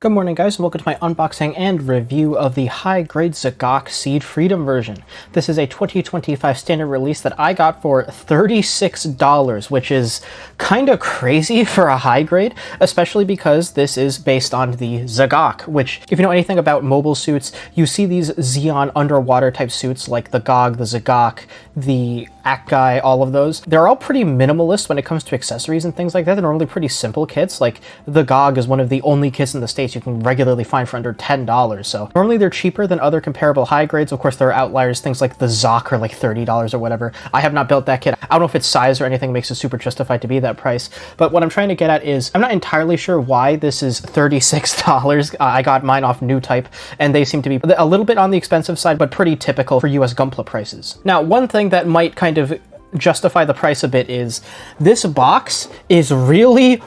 Good morning guys, and welcome to my unboxing and review of the high-grade Zagok Seed Freedom version. This is a 2025 standard release that I got for $36, which is kind of crazy for a high grade, especially because this is based on the Zagok, which, if you know anything about mobile suits, you see these Xeon underwater type suits like the GOG, the Zagok, the Akai, all of those. They're all pretty minimalist when it comes to accessories and things like that. They're normally pretty simple kits. Like the GOG is one of the only kits in the States you can regularly find for under $10. So normally they're cheaper than other comparable high grades. Of course, there are outliers. Things like the Zoc are like $30 or whatever. I have not built that kit. I don't know if it's size or anything makes it super justified to be that price. But what I'm trying to get at is I'm not entirely sure why this is $36. I got mine off New Type, and they seem to be a little bit on the expensive side, but pretty typical for US Gunpla prices. Now, one thing that might kind of justify the price a bit is this box is really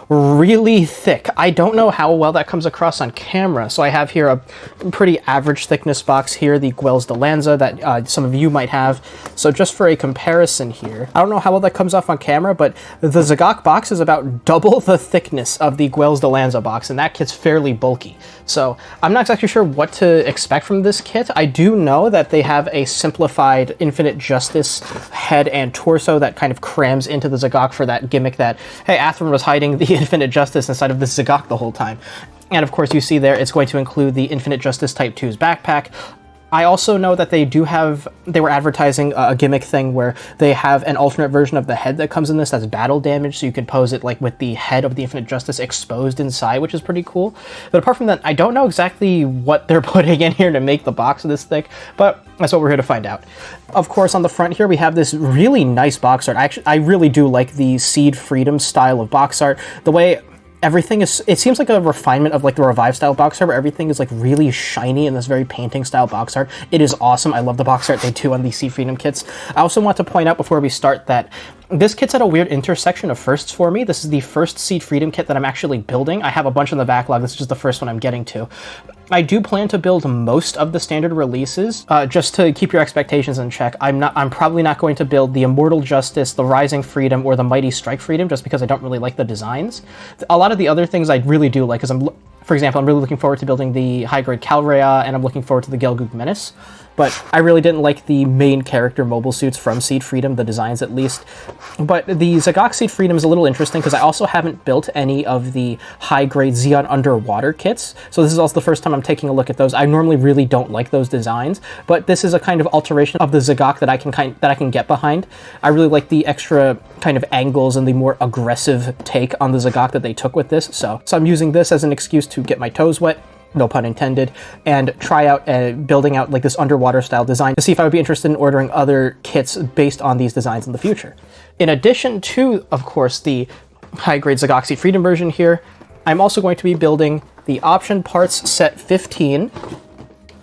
thick. I don't know how well that comes across on camera. So I have here a pretty average thickness box here, the Guels de Lanza that some of you might have. So just for a comparison here, I don't know how well that comes off on camera, but the Zagok box is about double the thickness of the Guels de Lanza box, and that kit's fairly bulky. So I'm not exactly sure what to expect from this kit. I do know that they have a simplified Infinite Justice head and torso that kind of crams into the Zagok for that gimmick that, hey, Atherin was hiding the Infinite Justice inside of the Zagok the whole time. And of course you see there, it's going to include the Infinite Justice Type 2's backpack. I also know that they were advertising a gimmick thing where they have an alternate version of the head that comes in this that's battle damage, so you can pose it like with the head of the Infinite Justice exposed inside, which is pretty cool. But apart from that, I don't know exactly what they're putting in here to make the box this thick, but that's what we're here to find out. Of course, on the front here, we have this really nice box art. I really do like the Seed Freedom style of box art. The way everything is, it seems like a refinement of like the Revive style box art, where everything is like really shiny in this very painting style box art. It is awesome. I love the box art they do on these Seed Freedom kits. I also want to point out before we start that this kit's at a weird intersection of firsts for me. This is the first Seed Freedom kit that I'm actually building. I have a bunch in the backlog. This is just the first one I'm getting to. I do plan to build most of the standard releases, just to keep your expectations in check. I'm probably not going to build the Immortal Justice, the Rising Freedom, or the Mighty Strike Freedom, just because I don't really like the designs. A lot of the other things I really do like, because for example, I'm really looking forward to building the high-grade Cavalier, and I'm looking forward to the Gelgoog Menace. But I really didn't like the main character mobile suits from Seed Freedom, the designs at least. But the Zagok Seed Freedom is a little interesting because I also haven't built any of the high-grade Xeon underwater kits. So this is also the first time I'm taking a look at those. I normally really don't like those designs, but this is a kind of alteration of the Zagok that I can get behind. I really like the extra kind of angles and the more aggressive take on the Zagok that they took with this. So I'm using this as an excuse to get my toes wet, no pun intended, and try out building out like this underwater style design to see if I would be interested in ordering other kits based on these designs in the future. In addition to, of course, the high-grade Zagok Seed Freedom version here, I'm also going to be building the Option Parts Set 15,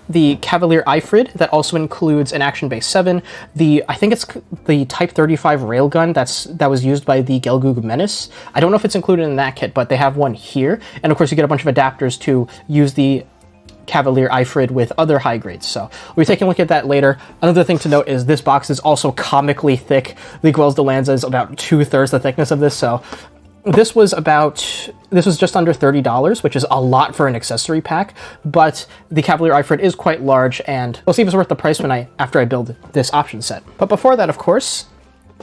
the Cavalier Aifrid, that also includes an Action Base 7, I think it's the Type 35 railgun that was used by the Gelgoog Menace. I don't know if it's included in that kit, but they have one here. And of course you get a bunch of adapters to use the Cavalier Aifrid with other high grades. So we'll be taking a look at that later. Another thing to note is this box is also comically thick. The Guels de Lanza is about 2/3 the thickness of this, so this was just under $30, which is a lot for an accessory pack, but the Cavalier Aifrid is quite large, and we'll see if it's worth the price after I build this option set. But before that, of course,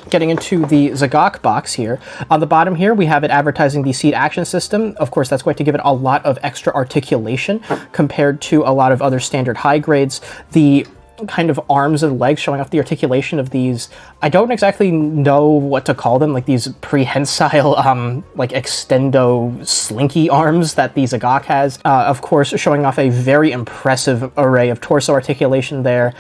getting into the Zagok box here, on the bottom here, we have it advertising the Seed Action System. Of course, that's going to give it a lot of extra articulation compared to a lot of other standard high grades. The kind of arms and legs showing off the articulation of these, I don't exactly know what to call them, like these prehensile like extendo slinky arms that the Zagok has. Of course, showing off a very impressive array of torso articulation there.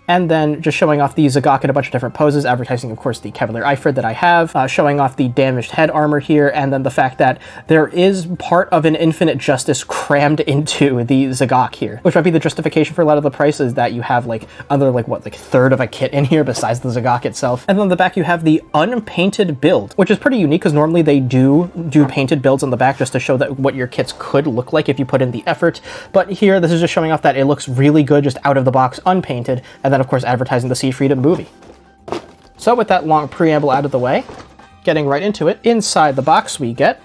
And then just showing off the Zagok in a bunch of different poses, advertising, of course, the Cavalier Aifrid that I have, showing off the damaged head armor here, and then the fact that there is part of an Infinite Justice crammed into the Zagok here, which might be the justification for a lot of the prices, that you have like third of a kit in here besides the Zagok itself. And then on the back you have the unpainted build, which is pretty unique because normally they do painted builds on the back just to show that what your kits could look like if you put in the effort. But here, this is just showing off that it looks really good just out of the box, unpainted, and then of course advertising the Seed Freedom movie. So with that long preamble out of the way, getting right into it, inside the box we get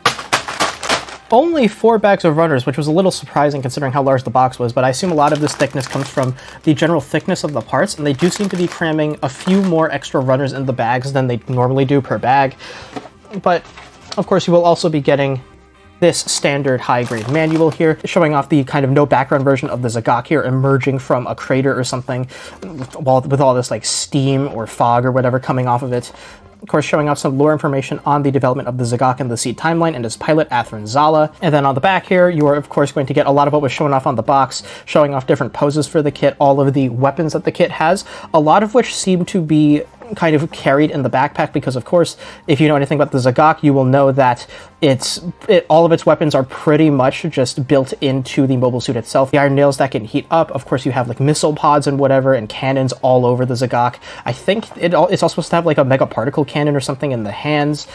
only 4 bags of runners, which was a little surprising considering how large the box was, but I assume a lot of this thickness comes from the general thickness of the parts, and they do seem to be cramming a few more extra runners in the bags than they normally do per bag. But of course you will also be getting this standard high-grade manual here, showing off the kind of no background version of the Zagok here emerging from a crater or something, with all this like steam or fog or whatever coming off of it. Of course, showing off some lore information on the development of the Zagok and the Seed timeline and his pilot, Athrin Zala. And then on the back here, you are, of course, going to get a lot of what was shown off on the box, showing off different poses for the kit, all of the weapons that the kit has, a lot of which seem to be kind of carried in the backpack because, of course, if you know anything about the Zagok, you will know that all of its weapons are pretty much just built into the mobile suit itself. The iron nails that can heat up, of course, you have like missile pods and whatever, and cannons all over the Zagok. I think it's also supposed to have like a mega particle cannon or something in the hands.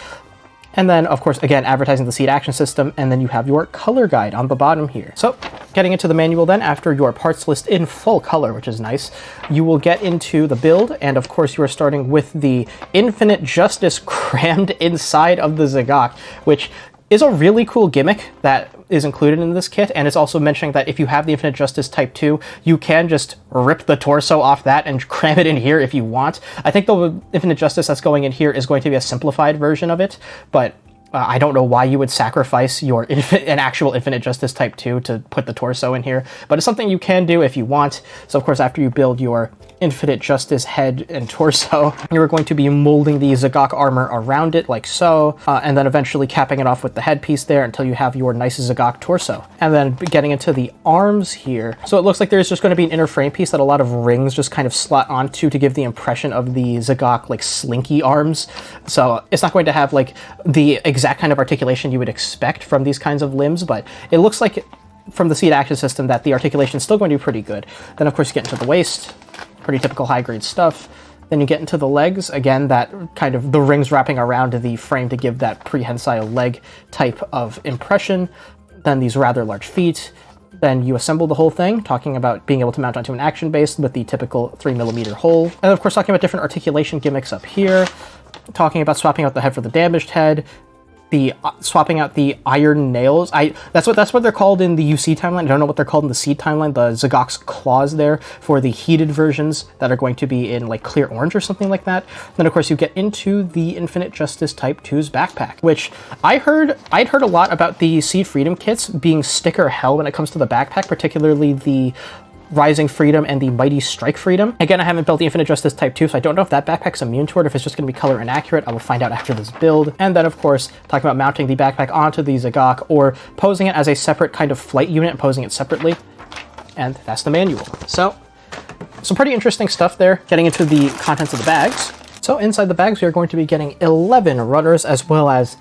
And then, of course, again, advertising the Seed action system, and then you have your color guide on the bottom here. So, getting into the manual then, after your parts list in full color, which is nice, you will get into the build, and of course you are starting with the Infinite Justice crammed inside of the Zagok, which is a really cool gimmick that is included in this kit, and it's also mentioning that if you have the Infinite Justice Type 2, you can just rip the torso off that and cram it in here if you want. I think the Infinite Justice that's going in here is going to be a simplified version of it, but I don't know why you would sacrifice your an actual Infinite Justice Type 2 to put the torso in here, but it's something you can do if you want. So of course, after you build your Infinite Justice head and torso, you're going to be molding the Zagok armor around it like so, and then eventually capping it off with the headpiece there until you have your nice Zagok torso. And then getting into the arms here. So it looks like there's just going to be an inner frame piece that a lot of rings just kind of slot onto to give the impression of the Zagok like slinky arms. So it's not going to have like the exact kind of articulation you would expect from these kinds of limbs, but it looks like from the Seed action system that the articulation is still going to be pretty good. Then of course you get into the waist, pretty typical high-grade stuff. Then you get into the legs, again, that kind of the rings wrapping around the frame to give that prehensile leg type of impression. Then these rather large feet. Then you assemble the whole thing, talking about being able to mount onto an action base with the typical 3mm hole. And of course talking about different articulation gimmicks up here, talking about swapping out the head for the damaged head, swapping out the iron nails. That's what they're called in the UC timeline. I don't know what they're called in the Seed timeline. The Zagok's claws there for the heated versions that are going to be in like clear orange or something like that. Then of course you get into the Infinite Justice Type 2's backpack, which I'd heard a lot about the Seed Freedom kits being sticker hell when it comes to the backpack, particularly the Rising Freedom and the Mighty Strike Freedom. Again, I haven't built the Infinite Justice Type 2, so I don't know if that backpack's immune to it, if it's just going to be color inaccurate. I will find out after this build. And then, of course, talking about mounting the backpack onto the Zagok or posing it as a separate kind of flight unit and posing it separately. And that's the manual. So, some pretty interesting stuff there, getting into the contents of the bags. So, inside the bags, we are going to be getting 11 runners, as well as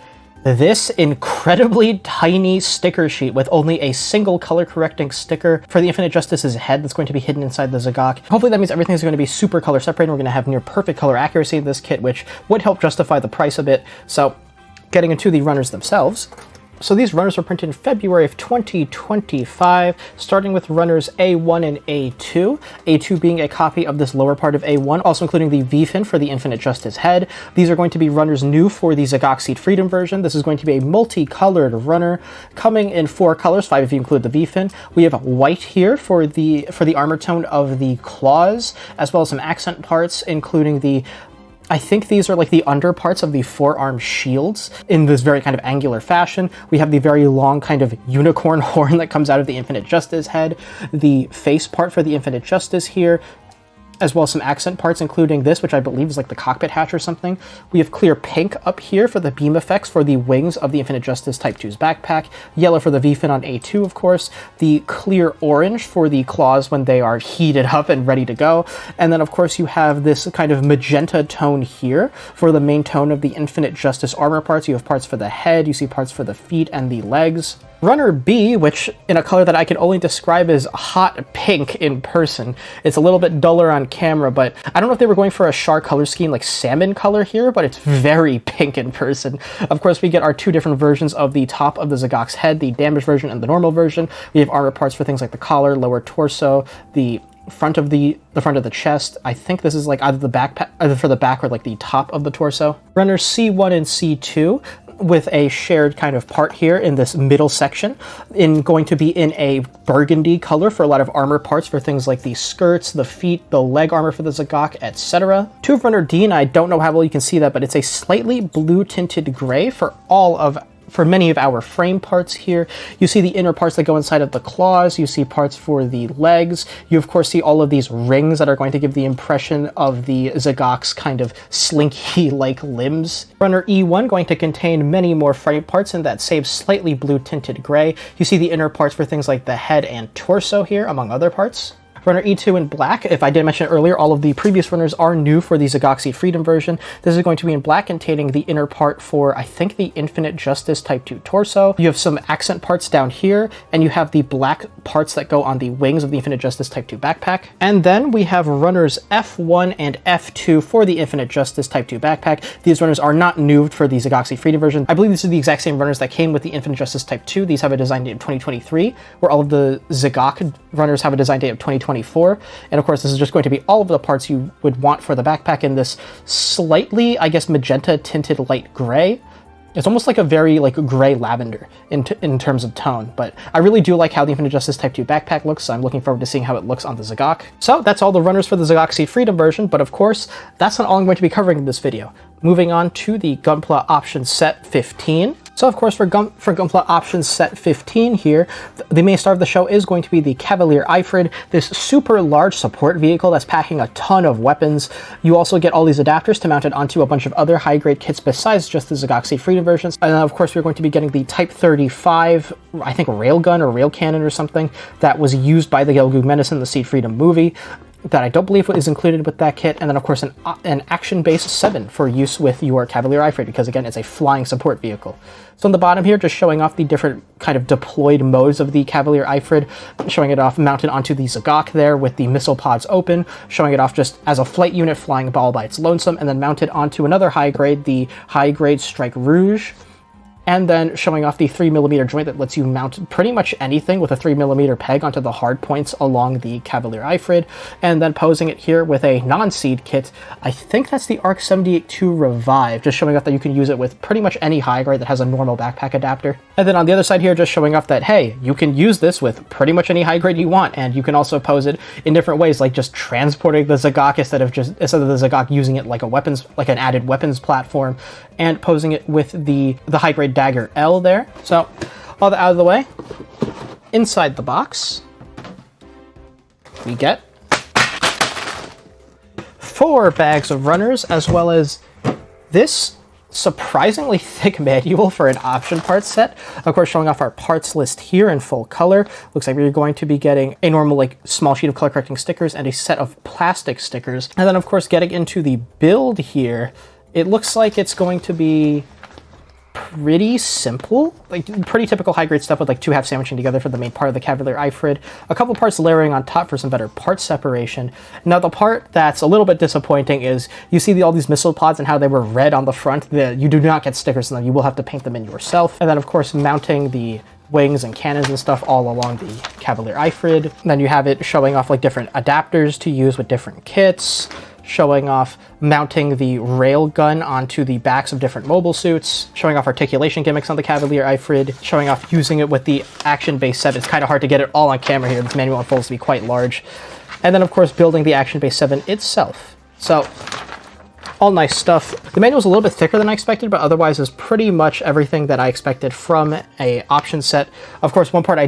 this incredibly tiny sticker sheet with only a single color correcting sticker for the Infinite Justice's head that's going to be hidden inside the Zagok. Hopefully that means everything's going to be super color separated. We're going to have near perfect color accuracy in this kit, which would help justify the price a bit. So getting into the runners themselves. So these runners were printed in February of 2025, starting with runners A1 and A2. A2 being a copy of this lower part of A1, also including the V-fin for the Infinite Justice head. These are going to be runners new for the Zagok Seed Freedom version. This is going to be a multicolored runner, coming in 4 colors, 5 if you include the V-fin. We have white here for the armor tone of the claws, as well as some accent parts, including I think these are like the under parts of the forearm shields in this very kind of angular fashion. We have the very long kind of unicorn horn that comes out of the Infinite Justice head, the face part for the Infinite Justice here, as well as some accent parts, including this, which I believe is like the cockpit hatch or something. We have clear pink up here for the beam effects for the wings of the Infinite Justice Type 2's backpack, yellow for the V-fin on A2, of course, the clear orange for the claws when they are heated up and ready to go, and then of course you have this kind of magenta tone here for the main tone of the Infinite Justice armor parts. You have parts for the head, you see parts for the feet and the legs. Runner B, which in a color that I can only describe as hot pink in person. It's a little bit duller on camera, but I don't know if they were going for a char color scheme like salmon color here, but it's very pink in person. Of course, we get our 2 different versions of the top of the Zagok's head, the damaged version and the normal version. We have armor parts for things like the collar, lower torso, the front of the chest. I think this is like either for the back or like the top of the torso. Runners C1 and C2. with a shared kind of part here in this middle section, going to be in a burgundy color for a lot of armor parts for things like the skirts, the feet, the leg armor for the Zagok, etc. Tube Runner D, and I don't know how well you can see that, but it's a slightly blue tinted gray for many of our frame parts here. You see the inner parts that go inside of the claws, you see parts for the legs, you of course see all of these rings that are going to give the impression of the Zagok's kind of slinky-like limbs. Runner E1 going to contain many more frame parts in that same slightly blue tinted gray. You see the inner parts for things like the head and torso here, among other parts. Runner E2 in black. If I didn't mention it earlier, all of the previous runners are new for the Zagok Seed Freedom version. This is going to be in black, containing the inner part for, I think, the Infinite Justice Type 2 torso. You have some accent parts down here, and you have the black parts that go on the wings of the Infinite Justice Type 2 backpack. And then we have runners F1 and F2 for the Infinite Justice Type 2 backpack. These runners are not new for the Zagok Seed Freedom version. I believe these are the exact same runners that came with the Infinite Justice Type 2. These have a design date of 2023, where all of the Zagok runners have a design date of 2024. And of course, this is just going to be all of the parts you would want for the backpack in this slightly, I guess, magenta tinted light gray. It's almost like a very gray lavender in terms of tone, but I really do like how the Infinite Justice Type 2 backpack looks, so I'm looking forward to seeing how it looks on the Zagok. So that's all the runners for the Zagok Seed Freedom version, but of course, that's not all I'm going to be covering in this video. Moving on to the Gunpla Option Set 15. So of course, for Gunpla Option Set 15 here, the main star of the show is going to be the Cavalier Aifrid, this super large support vehicle that's packing a ton of weapons. You also get all these adapters to mount it onto a bunch of other high-grade kits besides just the Zagok Seed Freedom versions. And then of course, we're going to be getting the Type 35, I think, railgun or rail cannon or something that was used by the Gelgoog Menace in the Seed Freedom movie, that I don't believe is included with that kit, and then of course an action base 7 for use with your Cavalier Aifrid, because again, it's a flying support vehicle. So on the bottom here, just showing off the different kind of deployed modes of the Cavalier Aifrid, showing it off mounted onto the Zagok there with the missile pods open, showing it off just as a flight unit flying all by its lonesome, and then mounted onto another high grade, the high grade Strike Rouge, and then showing off the 3mm joint that lets you mount pretty much anything with a 3mm peg onto the hard points along the Cavalier Aifrid, and then posing it here with a non-seed kit. I think that's the ARC 78-2 Revive, just showing off that you can use it with pretty much any high grade that has a normal backpack adapter. And then on the other side here, just showing off that, hey, you can use this with pretty much any high grade you want, and you can also pose it in different ways, like just transporting the Zagok instead of the Zagok using it like a weapons, like an added weapons platform, and posing it with the high grade Dagger L there. So all that out of the way, inside the box we get 4 bags of runners, as well as this surprisingly thick manual for an option parts set. Of course, showing off our parts list here in full color. Looks like we're going to be getting a normal small sheet of color correcting stickers and a set of plastic stickers. And then of course, getting into the build here, it looks like it's going to be pretty simple, pretty typical high-grade stuff with 2 halves sandwiching together for the main part of the Cavalier Aifrid, a couple parts layering on top for some better part separation. Now the part that's a little bit disappointing is you see all these missile pods and how they were red on the front. You do not get stickers on them, you will have to paint them in yourself. And then of course mounting the wings and cannons and stuff all along the Cavalier Aifrid. And then you have it showing off different adapters to use with different kits, showing off mounting the rail gun onto the backs of different mobile suits, showing off articulation gimmicks on the Cavalier Aifrid, showing off using it with the action base 7. It's kind of hard to get it all on camera here. This manual unfolds to be quite large. And then of course building the action base 7 itself. So all nice stuff. The manual's a little bit thicker than I expected, but otherwise is pretty much everything that I expected from a option set. Of course, one part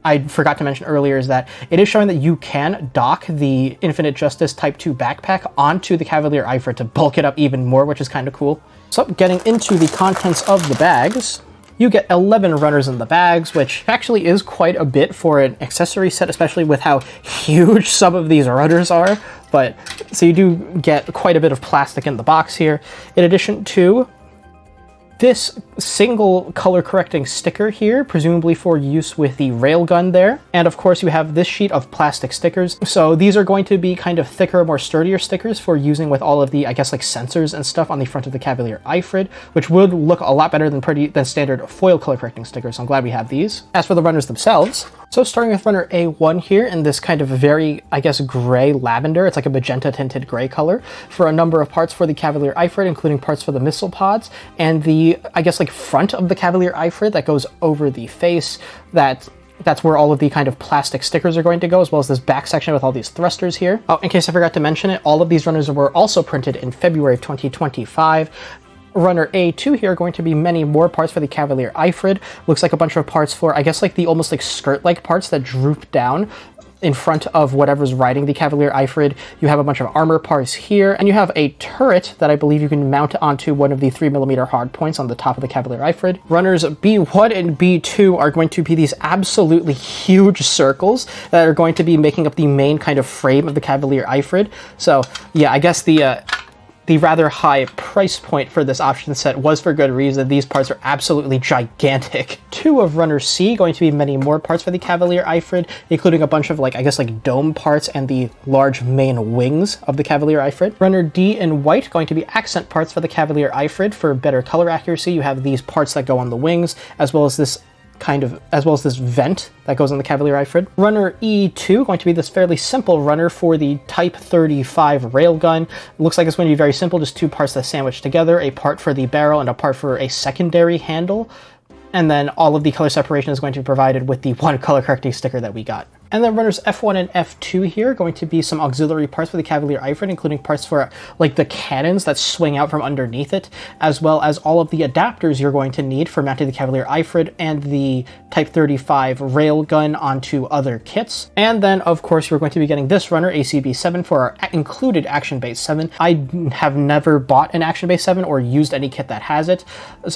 I forgot to mention earlier is that it is showing that you can dock the Infinite Justice Type 2 backpack onto the Cavalier Aifrid to bulk it up even more, which is kind of cool. So getting into the contents of the bags, you get 11 runners in the bags, which actually is quite a bit for an accessory set, especially with how huge some of these runners are. But so you do get quite a bit of plastic in the box here. In addition to this single color correcting sticker here, presumably for use with the railgun there. And of course you have this sheet of plastic stickers. So these are going to be kind of thicker, more sturdier stickers for using with all of the, I guess, sensors and stuff on the front of the Cavalier Aifrid, which would look a lot better than standard foil color correcting stickers. So I'm glad we have these. As for the runners themselves, So starting with runner A1 here in this kind of very, I guess, gray lavender, it's like a magenta tinted gray color, for a number of parts for the Cavalier Aifrid, including parts for the missile pods, and the, I guess, like front of the Cavalier Aifrid that goes over the face, that's where all of the kind of plastic stickers are going to go, as well as this back section with all these thrusters here. Oh, in case I forgot to mention it, all of these runners were also printed in February of 2025. Runner A2 here are going to be many more parts for the Cavalier Aifrid. Looks like a bunch of parts for, I guess, like the almost like skirt-like parts that droop down in front of whatever's riding the Cavalier Aifrid. You have a bunch of armor parts here, and you have a turret that I believe you can mount onto one of the 3mm hard points on the top of the Cavalier Aifrid. Runners B1 and B2 are going to be these absolutely huge circles that are going to be making up the main kind of frame of the Cavalier Aifrid. So yeah, I guess the rather high price point for this option set was for good reason. These parts are absolutely gigantic. 2 of runner C going to be many more parts for the Cavalier Aifrid, including a bunch of like, I guess like dome parts and the large main wings of the Cavalier Aifrid. Runner D in white going to be accent parts for the Cavalier Aifrid for better color accuracy. You have these parts that go on the wings, as well as this vent that goes on the Cavalier Aifrid. Runner E2 going to be this fairly simple runner for the Type 35 railgun. It looks like it's going to be very simple, just 2 parts that sandwich together, a part for the barrel and a part for a secondary handle. And then all of the color separation is going to be provided with the one color correcting sticker that we got. And then runners F1 and F2 here are going to be some auxiliary parts for the Cavalier Aifrid, including parts for like the cannons that swing out from underneath it, as well as all of the adapters you're going to need for mounting the Cavalier Aifrid and the Type 35 railgun onto other kits. And then, of course, you're going to be getting this runner, ACB7, for our included Action Base 7. I have never bought an Action Base 7 or used any kit that has it.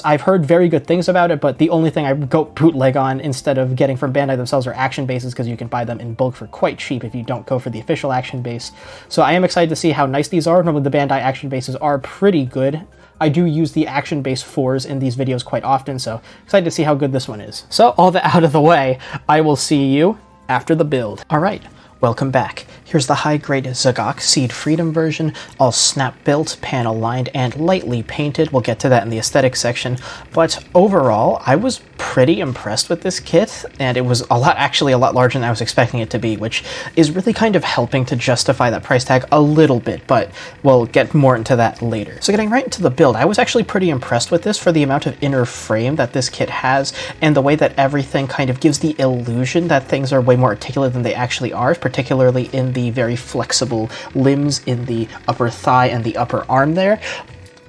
I've heard very good things about it, but the only thing I go bootleg on instead of getting from Bandai themselves are Action Bases, because you can buy them in bulk for quite cheap if you don't go for the official Action Base. So I am excited to see how nice these are. Normally the Bandai Action Bases are pretty good. I do use the Action Base 4s in these videos quite often, so excited to see how good this one is. So all that out of the way, I will see you after the build. All right, welcome back. Here's the high-grade Zagok Seed Freedom version, all snap-built, panel-lined, and lightly painted. We'll get to that in the aesthetic section, but overall, I was pretty impressed with this kit, and it was actually a lot larger than I was expecting it to be, which is really kind of helping to justify that price tag a little bit, but we'll get more into that later. So getting right into the build, I was actually pretty impressed with this for the amount of inner frame that this kit has, and the way that everything kind of gives the illusion that things are way more articulate than they actually are, particularly in the very flexible limbs in the upper thigh and the upper arm there.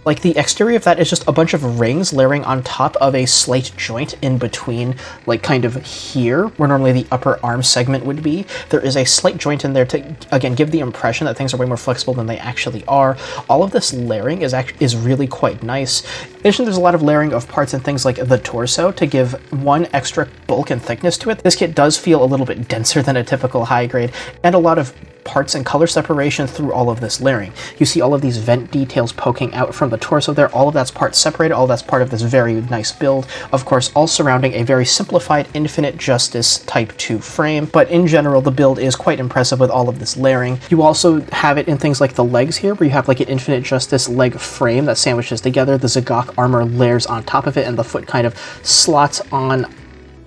Like, the exterior of that is just a bunch of rings layering on top of a slight joint in between, like, kind of here, where normally the upper arm segment would be. There is a slight joint in there to, again, give the impression that things are way more flexible than they actually are. All of this layering is really quite nice. In addition, there's a lot of layering of parts and things like the torso to give one extra bulk and thickness to it. This kit does feel a little bit denser than a typical high grade, and a lot of parts and color separation through all of this layering. You see all of these vent details poking out from the torso there. All of that's part separated, all of that's part of this very nice build. Of course, all surrounding a very simplified Infinite Justice Type 2 frame, but in general, the build is quite impressive with all of this layering. You also have it in things like the legs here, where you have like an Infinite Justice leg frame that sandwiches together. The Zagok armor layers on top of it, and the foot kind of slots on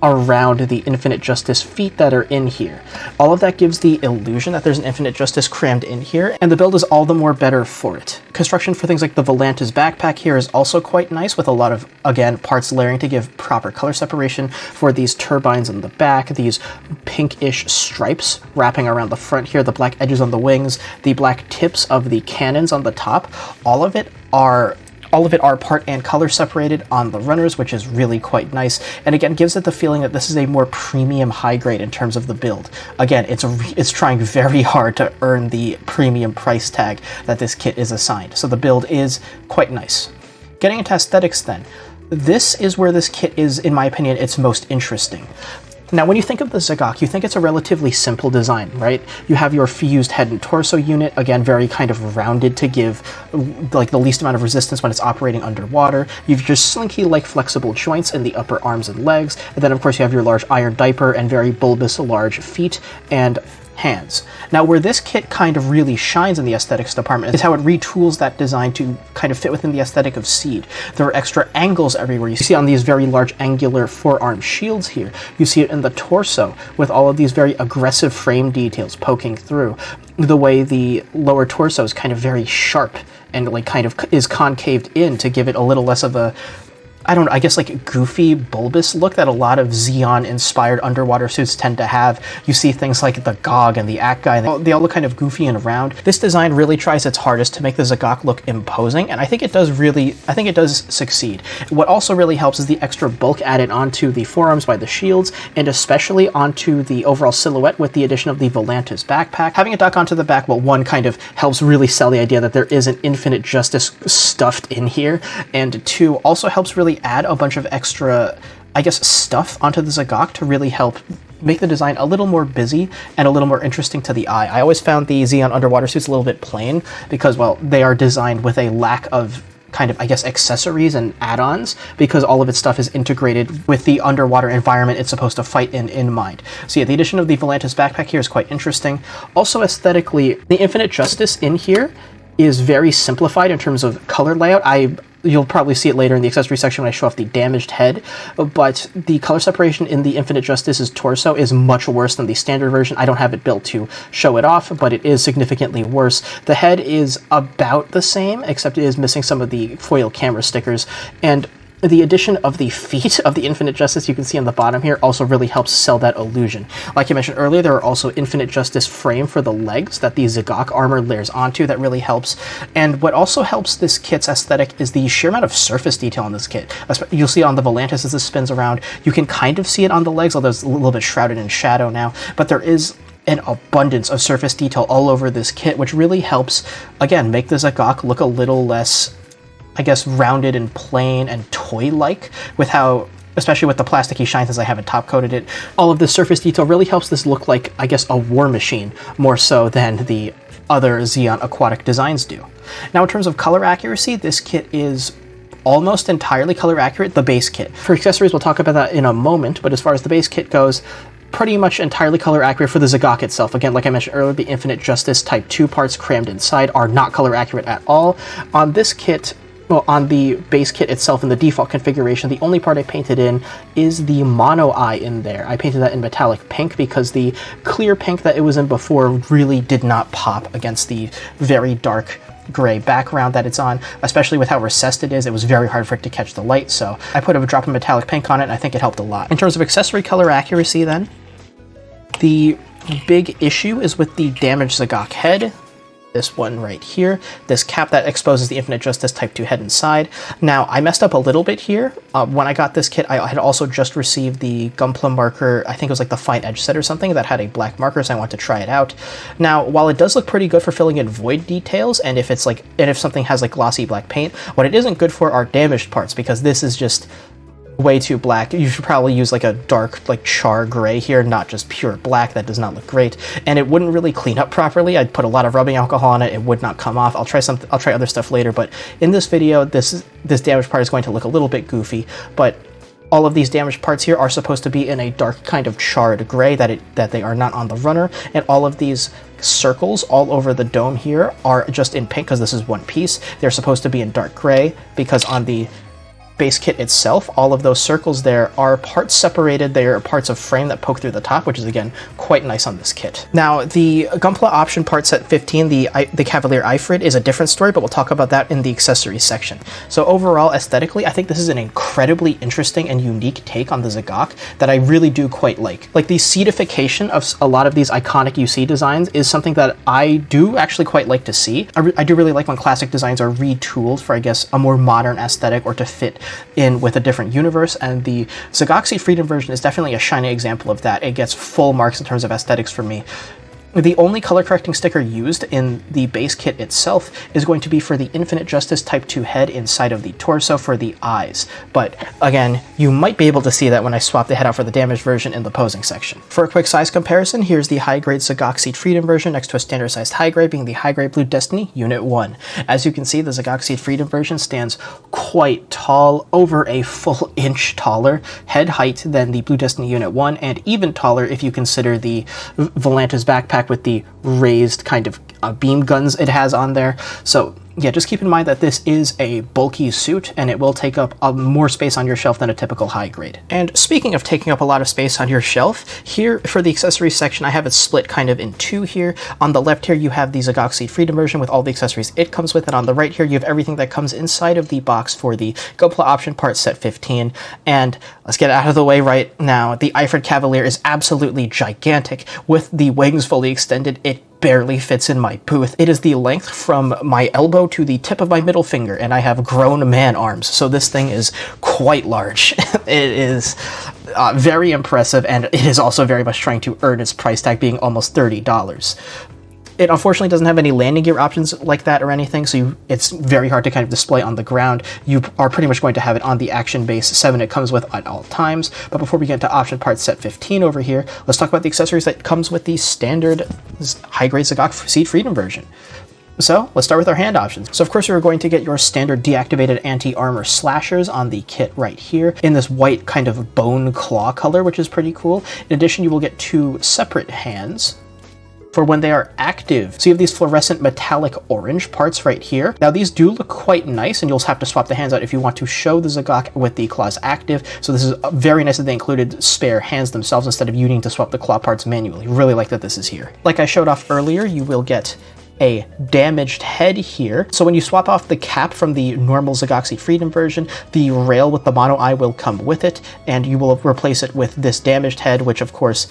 around the Infinite Justice feet that are in here. All of that gives the illusion that there's an Infinite Justice crammed in here, and the build is all the more better for it. Construction for things like the Volantis backpack here is also quite nice, with a lot of, again, parts layering to give proper color separation for these turbines in the back, these pinkish stripes wrapping around the front here, the black edges on the wings, the black tips of the cannons on the top. All of it are part and color separated on the runners, which is really quite nice, and again gives it the feeling that this is a more premium high grade in terms of the build. Again, it's trying very hard to earn the premium price tag that this kit is assigned, so the build is quite nice. Getting into aesthetics then, this is where this kit is, in my opinion, its most interesting. Now, when you think of the Zagok, you think it's a relatively simple design, right? You have your fused head and torso unit, again, very kind of rounded to give like the least amount of resistance when it's operating underwater. You've your slinky-like flexible joints in the upper arms and legs, and then of course you have your large iron diaper and very bulbous large feet and hands. Now, where this kit kind of really shines in the aesthetics department is how it retools that design to kind of fit within the aesthetic of Seed. There are extra angles everywhere. You see on these very large angular forearm shields here. You see it in the torso with all of these very aggressive frame details poking through. The way the lower torso is kind of very sharp and like kind of is concaved in to give it a little less of a, I don't know, I guess like goofy, bulbous look that a lot of Zeon-inspired underwater suits tend to have. You see things like the Gog and the Ack Guy, they all look kind of goofy and round. This design really tries its hardest to make the Zagok look imposing, and I think it does succeed. What also really helps is the extra bulk added onto the forearms by the shields, and especially onto the overall silhouette with the addition of the Volantis backpack. Having it dock onto the back, well, one, kind of helps really sell the idea that there is an infinite justice stuffed in here, and two, also helps really add a bunch of extra, I guess, stuff onto the Zagok to really help make the design a little more busy and a little more interesting to the eye. I always found the Zeon underwater suits a little bit plain because, well, they are designed with a lack of kind of, I guess, accessories and add-ons because all of its stuff is integrated with the underwater environment it's supposed to fight in mind. So yeah, the addition of the Volantis backpack here is quite interesting. Also aesthetically, the Infinite Justice in here is very simplified in terms of color layout. You'll probably see it later in the accessory section when I show off the damaged head, but the color separation in the Infinite Justice's torso is much worse than the standard version. I don't have it built to show it off, but it is significantly worse. The head is about the same, except it is missing some of the foil camera stickers, and the addition of the feet of the Infinite Justice you can see on the bottom here also really helps sell that illusion. Like I mentioned earlier, there are also Infinite Justice frame for the legs that the Zagok armor layers onto that really helps. And what also helps this kit's aesthetic is the sheer amount of surface detail on this kit. You'll see it on the Volantis as this spins around. You can kind of see it on the legs, although it's a little bit shrouded in shadow now. But there is an abundance of surface detail all over this kit, which really helps, again, make the Zagok look a little less, I guess, rounded and plain and toy-like with how, especially with the plasticky shine since I haven't top-coated it, all of the surface detail really helps this look like, I guess, a war machine, more so than the other Zeon aquatic designs do. Now, in terms of color accuracy, this kit is almost entirely color accurate, the base kit. For accessories, we'll talk about that in a moment, but as far as the base kit goes, pretty much entirely color accurate for the Zagok itself. Again, like I mentioned earlier, the Infinite Justice Type 2 parts crammed inside are not color accurate at all. On this kit, well, on the base kit itself in the default configuration, the only part I painted in is the mono eye in there. I painted that in metallic pink because the clear pink that it was in before really did not pop against the very dark gray background that it's on, especially with how recessed it is. It was very hard for it to catch the light, so I put a drop of metallic pink on it, and I think it helped a lot. In terms of accessory color accuracy then, the big issue is with the damaged Zagok head. This one right here, this cap that exposes the Infinite Justice Type 2 head inside. Now, I messed up a little bit here. When I got this kit, I had also just received the Gunpla marker, I think it was like the Fine Edge set or something, that had a black marker, so I wanted to try it out. Now, while it does look pretty good for filling in void details, and if something has like glossy black paint, what it isn't good for are damaged parts, because this is just way too black. You should probably use like a dark, like char gray here, not just pure black. That does not look great, and it wouldn't really clean up properly. I'd put a lot of rubbing alcohol on it. It would not come off. I'll try other stuff later, but in this video, this damaged part is going to look a little bit goofy, but all of these damaged parts here are supposed to be in a dark kind of charred gray that they are not on the runner, and all of these circles all over the dome here are just in pink because this is one piece. They're supposed to be in dark gray because on the base kit itself, all of those circles there are parts separated. They are parts of frame that poke through the top, which is again quite nice on this kit. Now, the Gunpla Option Parts Set 15, the Cavalier Aifrid, is a different story, but we'll talk about that in the accessories section. So overall, aesthetically, I think this is an incredibly interesting and unique take on the Zagok that I really do quite like. Like, the seedification of a lot of these iconic UC designs is something that I do actually quite like to see. I do really like when classic designs are retooled for, I guess, a more modern aesthetic or to fit in with a different universe, and the Zagok Seed Freedom version is definitely a shining example of that. It gets full marks in terms of aesthetics for me. The only color correcting sticker used in the base kit itself is going to be for the Infinite Justice Type 2 head inside of the torso for the eyes. But again, you might be able to see that when I swap the head out for the damaged version in the posing section. For a quick size comparison, here's the high-grade Zagok Seed Freedom version next to a standard-sized high-grade being the high-grade Blue Destiny Unit 1. As you can see, the Zagok Seed Freedom version stands quite tall, over a full inch taller head height than the Blue Destiny Unit 1, and even taller if you consider the Volantis backpack backpack with the raised kind of beam guns it has on there. So yeah, just keep in mind that this is a bulky suit, and it will take up more space on your shelf than a typical high grade. And speaking of taking up a lot of space on your shelf, here for the accessories section, I have it split kind of in two here. On the left here, you have the Zagok Seed Freedom version with all the accessories it comes with, and on the right here, you have everything that comes inside of the box for the Gunpla Option Parts Set 15. And let's get it out of the way right now. The Aifrid Cavalier is absolutely gigantic. With the wings fully extended, it barely fits in my booth. It is the length from my elbow to the tip of my middle finger, and I have grown man arms, so this thing is quite large. It is very impressive, and it is also very much trying to earn its price tag, being almost $30. It unfortunately doesn't have any landing gear options like that or anything, so it's very hard to kind of display on the ground. You are pretty much going to have it on the Action Base 7 it comes with at all times. But before we get into Option Parts Set 15 over here, let's talk about the accessories that comes with the standard high-grade Zagok Seed Freedom version. So let's start with our hand options. So of course you're going to get your standard deactivated anti-armor slashers on the kit right here in this white kind of bone claw color, which is pretty cool. In addition, you will get two separate hands for when they are active. So you have these fluorescent metallic orange parts right here. Now these do look quite nice, and you'll have to swap the hands out if you want to show the Zagok with the claws active. So this is very nice that they included spare hands themselves instead of you needing to swap the claw parts manually. Really like that this is here. Like I showed off earlier, you will get a damaged head here. So when you swap off the cap from the normal Zagok Seed Freedom version, the rail with the mono eye will come with it, and you will replace it with this damaged head, which of course,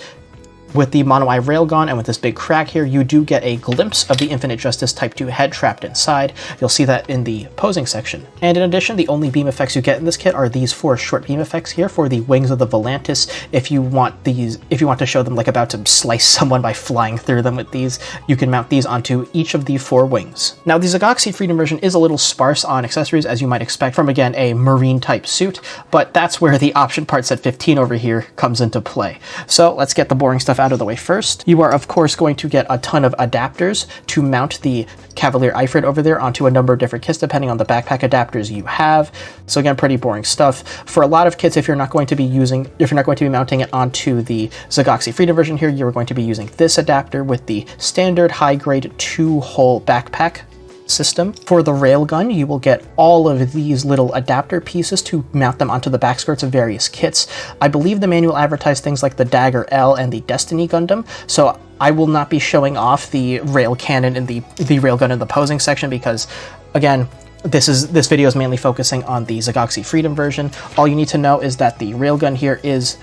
with the mono eye rail gone and with this big crack here, you do get a glimpse of the Infinite Justice Type 2 head trapped inside. You'll see that in the posing section. And in addition, the only beam effects you get in this kit are these 4 short beam effects here for the wings of the Volantis. If you want to show them like about to slice someone by flying through them with these, you can mount these onto each of the 4 wings. Now, the Zagok Seed Freedom version is a little sparse on accessories, as you might expect from, again, a marine type suit, but that's where the Option Parts Set 15 over here comes into play. So let's get the boring stuff out of the way first. You are of course going to get a ton of adapters to mount the Cavalier Aifrid over there onto a number of different kits depending on the backpack adapters you have. So again, pretty boring stuff. For a lot of kits, if you're not going to be mounting it onto the Zagok Seed Freedom version here, you're going to be using this adapter with the standard high grade 2-hole backpack system. For the railgun, you will get all of these little adapter pieces to mount them onto the back skirts of various kits. I believe the manual advertised things like the Dagger L and the Destiny Gundam, so I will not be showing off the rail cannon and the railgun in the posing section because, again, this video is mainly focusing on the Zagok Seed Freedom version. All you need to know is that the railgun here is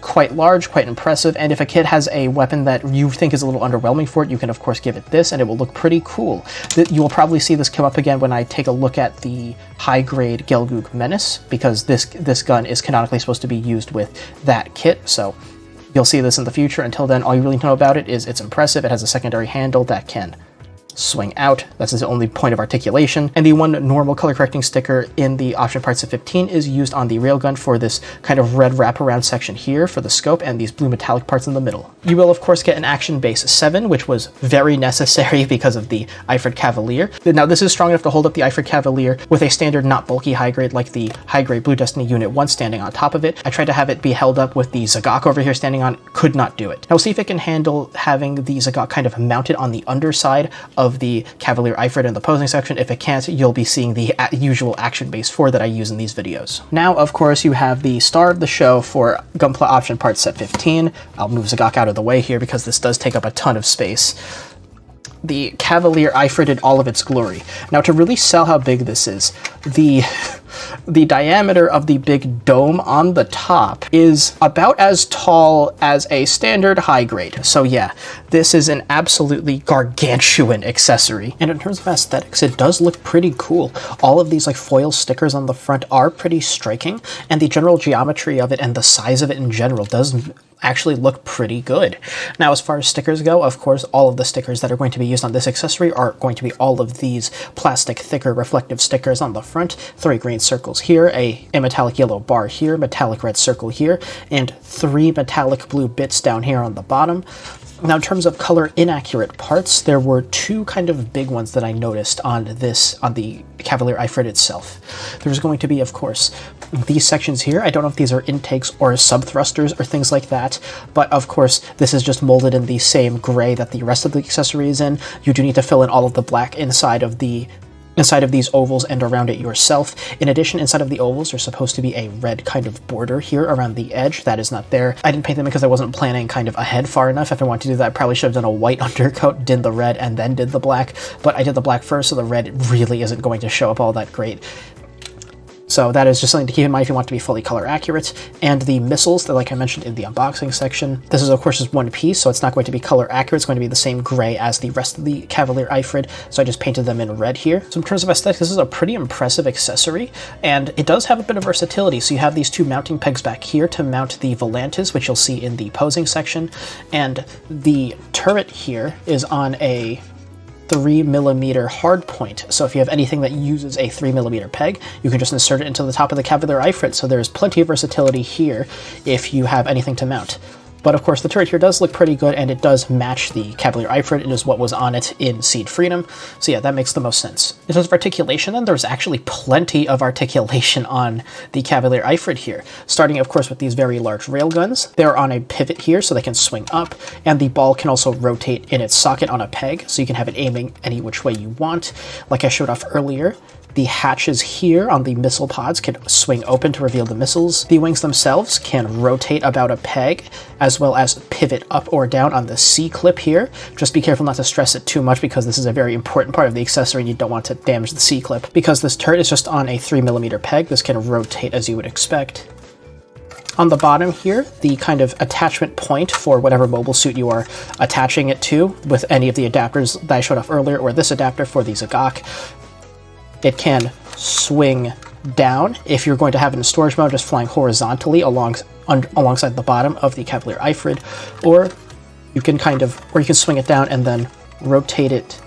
quite large, quite impressive, and if a kit has a weapon that you think is a little underwhelming for it, you can of course give it this, and it will look pretty cool. You will probably see this come up again when I take a look at the high-grade Gelgoog Menace, because this gun is canonically supposed to be used with that kit, so you'll see this in the future. Until then, all you really know about it is it's impressive. It has a secondary handle that can swing out. That's the only point of articulation. And the one normal color correcting sticker in the Option Parts Set 15 is used on the railgun for this kind of red wraparound section here for the scope and these blue metallic parts in the middle. You will of course get an Action Base 7, which was very necessary because of the Aifrid Cavalier. Now this is strong enough to hold up the Aifrid Cavalier with a standard not bulky high grade like the high grade Blue Destiny Unit 1 standing on top of it. I tried to have it be held up with the Zagok over here standing on, could not do it. Now we'll see if it can handle having the Zagok kind of mounted on the underside of the Cavalier Aifrid in the posing section. If it can't, you'll be seeing the usual Action Base 4 that I use in these videos. Now, of course, you have the star of the show for Gunpla Option Parts Set 15. I'll move Zagok out of the way here because this does take up a ton of space. The Cavalier Aifrid in all of its glory. Now, to really sell how big this is, the diameter of the big dome on the top is about as tall as a standard high grade. So yeah, this is an absolutely gargantuan accessory. And in terms of aesthetics, it does look pretty cool. All of these like foil stickers on the front are pretty striking, and the general geometry of it and the size of it in general does actually look pretty good. Now, as far as stickers go, of course, all of the stickers that are going to be used on this accessory are going to be all of these plastic, thicker, reflective stickers on the front. 3 green circles here, a metallic yellow bar here, metallic red circle here, and 3 metallic blue bits down here on the bottom. Now, in terms of color inaccurate parts, there were 2 kind of big ones that I noticed on the Cavalier Aifrid itself. There's going to be, of course, these sections here, I don't know if these are intakes or sub-thrusters or things like that, but of course this is just molded in the same gray that the rest of the accessory is in. You do need to fill in all of the black inside of these ovals and around it yourself. In addition, inside of the ovals, there's supposed to be a red kind of border here around the edge. That is not there. I didn't paint them because I wasn't planning kind of ahead far enough. If I wanted to do that, I probably should have done a white undercoat, did the red, and then did the black. But I did the black first, so the red really isn't going to show up all that great. So that is just something to keep in mind if you want to be fully color accurate. And the missiles, like I mentioned in the unboxing section, this is of course just one piece, so it's not going to be color accurate. It's going to be the same gray as the rest of the Cavalier Aifrid, so I just painted them in red here. So in terms of aesthetics, this is a pretty impressive accessory, and it does have a bit of versatility. So you have these two mounting pegs back here to mount the volantes, which you'll see in the posing section, and the turret here is on a 3mm hard point. So if you have anything that uses a 3mm peg, you can just insert it into the top of the Cavalier Aifrid. So there's plenty of versatility here if you have anything to mount. But of course, the turret here does look pretty good, and it does match the Cavalier Aifrid. It is what was on it in Seed Freedom. So yeah, that makes the most sense. In terms of articulation, then, there's actually plenty of articulation on the Cavalier Aifrid here. Starting, of course, with these very large railguns. They're on a pivot here, so they can swing up, and the ball can also rotate in its socket on a peg, so you can have it aiming any which way you want. Like I showed off earlier, the hatches here on the missile pods can swing open to reveal the missiles. The wings themselves can rotate about a peg, as well as pivot up or down on the C-clip here. Just be careful not to stress it too much, because this is a very important part of the accessory and you don't want to damage the C-clip. Because this turret is just on a 3mm peg, this can rotate as you would expect. On the bottom here, the kind of attachment point for whatever mobile suit you are attaching it to, with any of the adapters that I showed off earlier, or this adapter for the Zagok, it can swing down if you're going to have it in storage mode, just flying horizontally alongside the bottom of the Cavalier Aifrid, or you can swing it down and then rotate it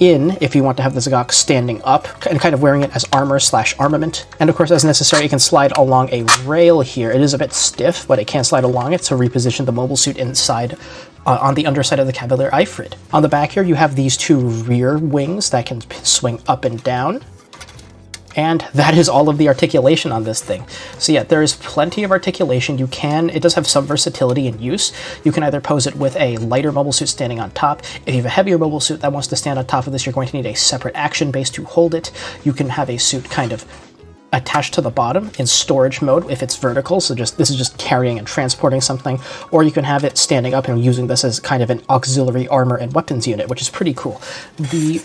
in if you want to have the Zagok standing up and kind of wearing it as armor/armament. And of course, as necessary, it can slide along a rail here. It is a bit stiff, but it can slide along it to reposition the mobile suit inside on the underside of the Cavalier Aifrid. On the back here, you have these two rear wings that can swing up and down. And that is all of the articulation on this thing. So yeah, there is plenty of articulation. It does have some versatility in use. You can either pose it with a lighter mobile suit standing on top. If you have a heavier mobile suit that wants to stand on top of this, you're going to need a separate action base to hold it. You can have a suit kind of attached to the bottom in storage mode if it's vertical, so this is just carrying and transporting something, or you can have it standing up and using this as kind of an auxiliary armor and weapons unit, which is pretty cool. The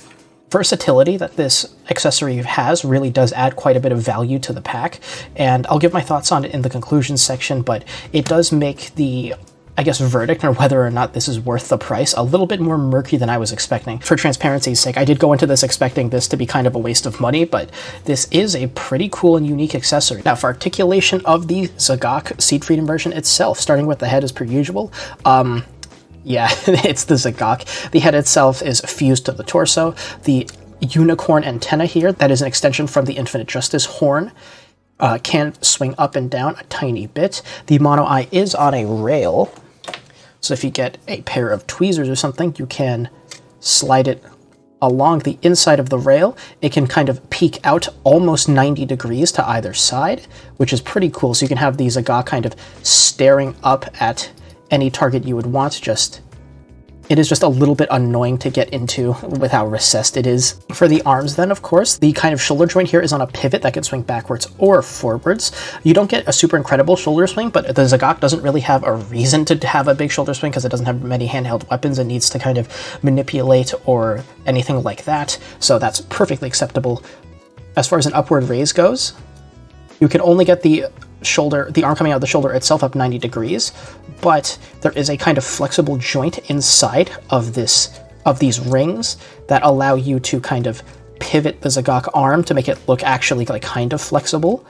versatility that this accessory has really does add quite a bit of value to the pack, and I'll give my thoughts on it in the conclusion section, but it does make the, I guess, verdict on whether or not this is worth the price a little bit more murky than I was expecting. For transparency's sake, I did go into this expecting this to be kind of a waste of money, but this is a pretty cool and unique accessory. Now, for articulation of the Zagok Seed Freedom version itself, starting with the head as per usual, yeah, it's the Zagok. The head itself is fused to the torso. The unicorn antenna here, that is an extension from the Infinite Justice horn, can swing up and down a tiny bit. The mono eye is on a rail, so if you get a pair of tweezers or something, you can slide it along the inside of the rail. It can kind of peek out almost 90 degrees to either side, which is pretty cool. So you can have the Zagok kind of staring up at any target you would want. It is just a little bit annoying to get into with how recessed it is. For the arms then, of course, the kind of shoulder joint here is on a pivot that can swing backwards or forwards. You don't get a super incredible shoulder swing, but the Zagok doesn't really have a reason to have a big shoulder swing because it doesn't have many handheld weapons and needs to kind of manipulate or anything like that. So that's perfectly acceptable. As far as an upward raise goes, you can only get the arm coming out of the shoulder itself up 90 degrees, but there is a kind of flexible joint inside of these rings that allow you to kind of pivot the Zagok arm to make it look actually like kind of flexible,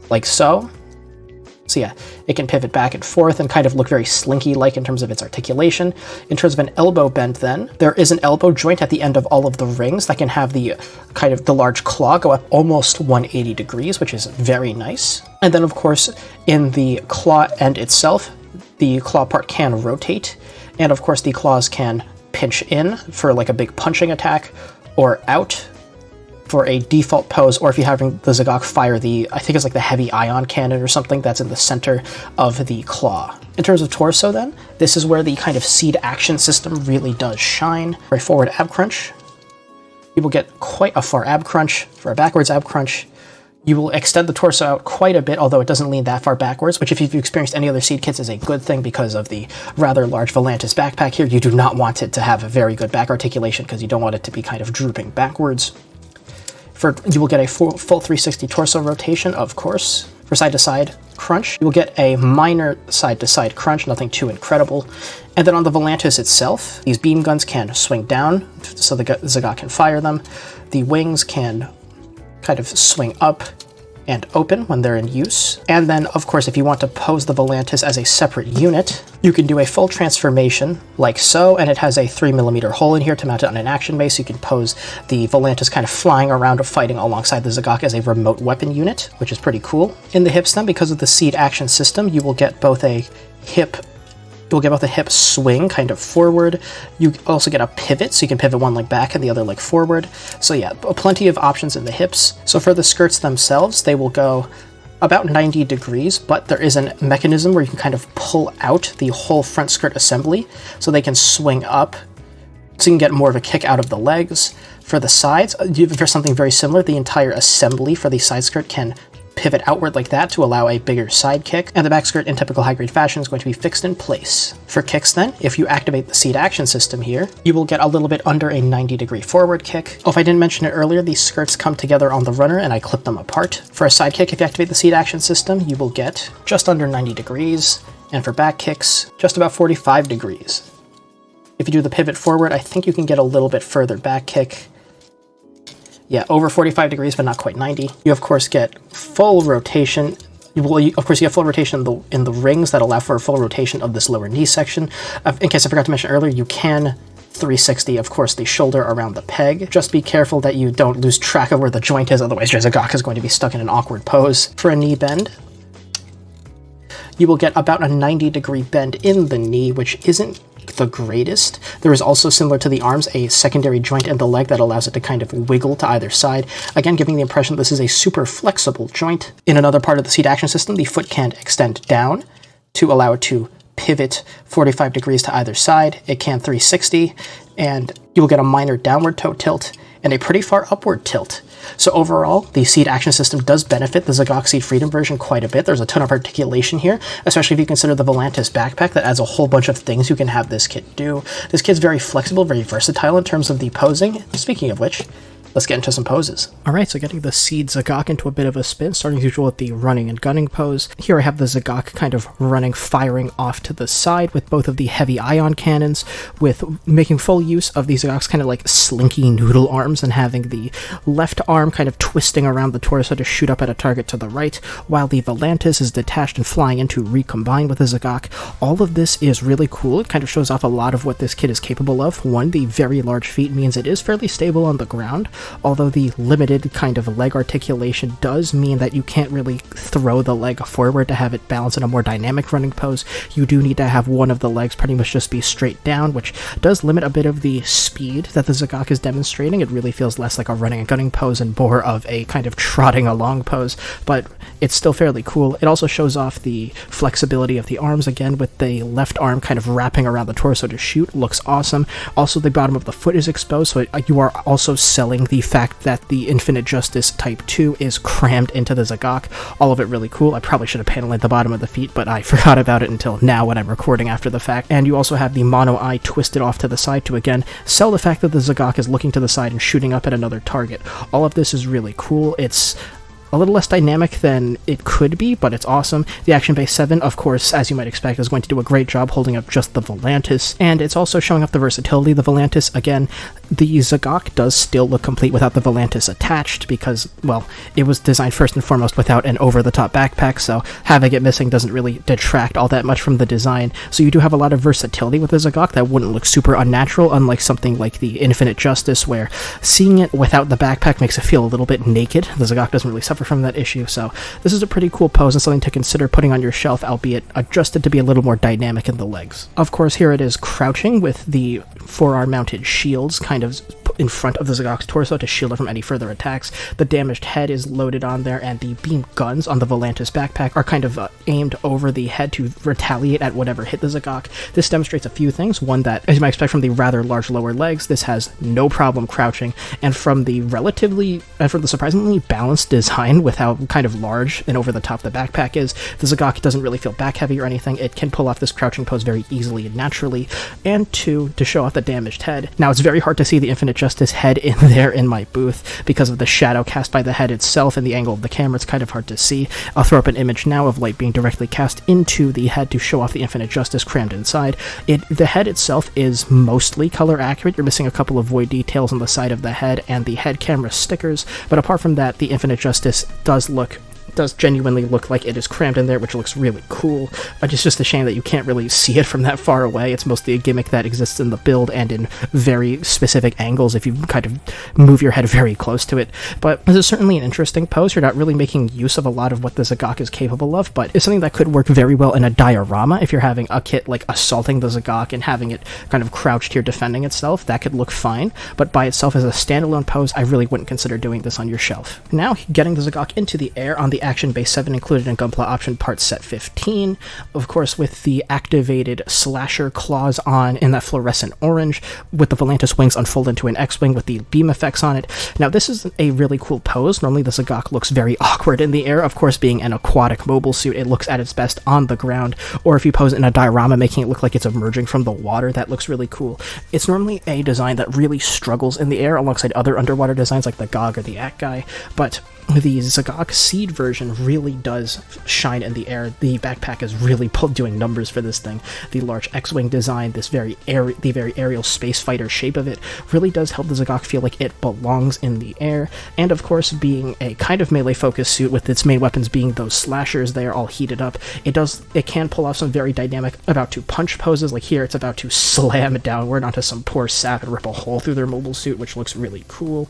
like so. So yeah, it can pivot back and forth and kind of look very slinky-like in terms of its articulation. In terms of an elbow bend then, there is an elbow joint at the end of all of the rings that can have the kind of the large claw go up almost 180 degrees, which is very nice. And then of course, in the claw end itself, the claw part can rotate, and of course the claws can pinch in for like a big punching attack, or out for a default pose, or if you're having the Zagok fire the, I think it's like the heavy ion cannon or something that's in the center of the claw. In terms of torso then, this is where the kind of seed action system really does shine. For a forward ab crunch, you will get quite a far ab crunch. For a backwards ab crunch, you will extend the torso out quite a bit, although it doesn't lean that far backwards, which if you've experienced any other seed kits is a good thing because of the rather large Volantis backpack here. You do not want it to have a very good back articulation because you don't want it to be kind of drooping backwards. You will get a full 360 torso rotation, of course. For side-to-side crunch, you will get a minor side-to-side crunch, nothing too incredible. And then on the Volantis itself, these beam guns can swing down so the Zagok can fire them. The wings can kind of swing up and open when they're in use. And then, of course, if you want to pose the Volantis as a separate unit, you can do a full transformation like so, and it has a 3mm hole in here to mount it on an action base. You can pose the Volantis kind of flying around fighting alongside the Zagok as a remote weapon unit, which is pretty cool. In the hips then, because of the seed action system, you will get both a hip swing kind of forward. You also get a pivot, so you can pivot one leg back and the other leg forward. So yeah, plenty of options in the hips. So for the skirts themselves, they will go about 90 degrees, but there is a mechanism where you can kind of pull out the whole front skirt assembly so they can swing up, so you can get more of a kick out of the legs. For the sides, for something very similar, the entire assembly for the side skirt can pivot outward like that to allow a bigger side kick, and the back skirt in typical high-grade fashion is going to be fixed in place. For kicks then, if you activate the seed action system here, you will get a little bit under a 90-degree forward kick. Oh, if I didn't mention it earlier, these skirts come together on the runner and I clip them apart. For a side kick, if you activate the seed action system, you will get just under 90 degrees, and for back kicks, just about 45 degrees. If you do the pivot forward, I think you can get a little bit further back kick. Yeah, over 45 degrees, but not quite 90. You, of course, get full rotation. You get full rotation in the rings that allow for a full rotation of this lower knee section. In case I forgot to mention earlier, you can 360, of course, the shoulder around the peg. Just be careful that you don't lose track of where the joint is, otherwise your Zagok is going to be stuck in an awkward pose. For a knee bend, you will get about a 90-degree bend in the knee, which isn't the greatest. There is also, similar to the arms, a secondary joint in the leg that allows it to kind of wiggle to either side, again giving the impression this is a super flexible joint. In another part of the seat action system, the foot can extend down to allow it to pivot 45 degrees to either side. It can 360, and you will get a minor downward toe tilt and a pretty far upward tilt. So overall, the seed action system does benefit the Zagok Seed Freedom version quite a bit. There's a ton of articulation here, especially if you consider the Volantis backpack that adds a whole bunch of things you can have this kit do. This kit's very flexible, very versatile in terms of the posing. Speaking of which, let's get into some poses. Alright, so getting the Seed Zagok into a bit of a spin, starting as usual with the running and gunning pose. Here I have the Zagok kind of running, firing off to the side with both of the heavy ion cannons, with making full use of the Zagok's kind of like slinky noodle arms and having the left arm kind of twisting around the torso to shoot up at a target to the right, while the Volantis is detached and flying in to recombine with the Zagok. All of this is really cool. It kind of shows off a lot of what this kit is capable of. One, the very large feet means it is fairly stable on the ground, although the limited kind of leg articulation does mean that you can't really throw the leg forward to have it balance in a more dynamic running pose. You do need to have one of the legs pretty much just be straight down, which does limit a bit of the speed that the Zagok is demonstrating. It really feels less like a running and gunning pose and more of a kind of trotting along pose, but it's still fairly cool. It also shows off the flexibility of the arms, again, with the left arm kind of wrapping around the torso to shoot. Looks awesome. Also, the bottom of the foot is exposed, so you are also selling the fact that the Infinite Justice Type 2 is crammed into the Zagok. All of it really cool. I probably should have paneled the bottom of the feet, but I forgot about it until now when I'm recording after the fact. And you also have the mono eye twisted off to the side to, again, sell the fact that the Zagok is looking to the side and shooting up at another target. All of this is really cool. It's a little less dynamic than it could be, but it's awesome. The Action Base 7, of course, as you might expect, is going to do a great job holding up just the Volantis, and it's also showing off the versatility of the Volantis. Again, the Zagok does still look complete without the Volantis attached because, well, it was designed first and foremost without an over-the-top backpack, so having it missing doesn't really detract all that much from the design. So you do have a lot of versatility with the Zagok that wouldn't look super unnatural, unlike something like the Infinite Justice, where seeing it without the backpack makes it feel a little bit naked. The Zagok doesn't really suffer from that issue, so this is a pretty cool pose and something to consider putting on your shelf, albeit adjusted to be a little more dynamic in the legs. Of course, here it is crouching with the forearm mounted shields kind of in front of the Zagok's torso to shield it from any further attacks. The damaged head is loaded on there, and the beam guns on the Volantis backpack are kind of aimed over the head to retaliate at whatever hit the Zagok. This demonstrates a few things. One, that, as you might expect from the rather large lower legs, this has no problem crouching, and from the surprisingly balanced design with how kind of large and over the top the backpack is, the Zagok doesn't really feel back heavy or anything. It can pull off this crouching pose very easily and naturally. And two, to show off the damaged head. Now, it's very hard to see the Infinite Justice head in there in my booth because of the shadow cast by the head itself and the angle of the camera. It's kind of hard to see. I'll throw up an image now of light being directly cast into the head to show off the Infinite Justice crammed inside. The head itself is mostly color accurate. You're missing a couple of void details on the side of the head and the head camera stickers, but apart from that, the Infinite Justice does genuinely look like it is crammed in there, which looks really cool. It's just a shame that you can't really see it from that far away. It's mostly a gimmick that exists in the build and in very specific angles if you kind of move your head very close to it. But this is certainly an interesting pose. You're not really making use of a lot of what the Zagok is capable of, but it's something that could work very well in a diorama. If you're having a kit like assaulting the Zagok and having it kind of crouched here defending itself, that could look fine, but by itself as a standalone pose, I really wouldn't consider doing this on your shelf. Now, getting the Zagok into the air on the Action Base 7 included in Gunpla Option Parts Set 15, of course with the activated slasher claws on in that fluorescent orange, with the Volantis wings unfold into an X-Wing with the beam effects on it. Now this is a really cool pose. Normally the Zagok looks very awkward in the air. Of course, being an aquatic mobile suit, it looks at its best on the ground, or if you pose it in a diorama making it look like it's emerging from the water, that looks really cool. It's normally a design that really struggles in the air alongside other underwater designs like the Gog or the Ak guy, but the Zagok Seed version really does shine in the air. The backpack is really doing numbers for this thing. The large X-Wing design, the very aerial space fighter shape of it, really does help the Zagok feel like it belongs in the air. And of course, being a kind of melee-focused suit with its main weapons being those slashers, they are all heated up. It can pull off some very dynamic about-to-punch poses. Like here, it's about to slam downward onto some poor sap and rip a hole through their mobile suit, which looks really cool.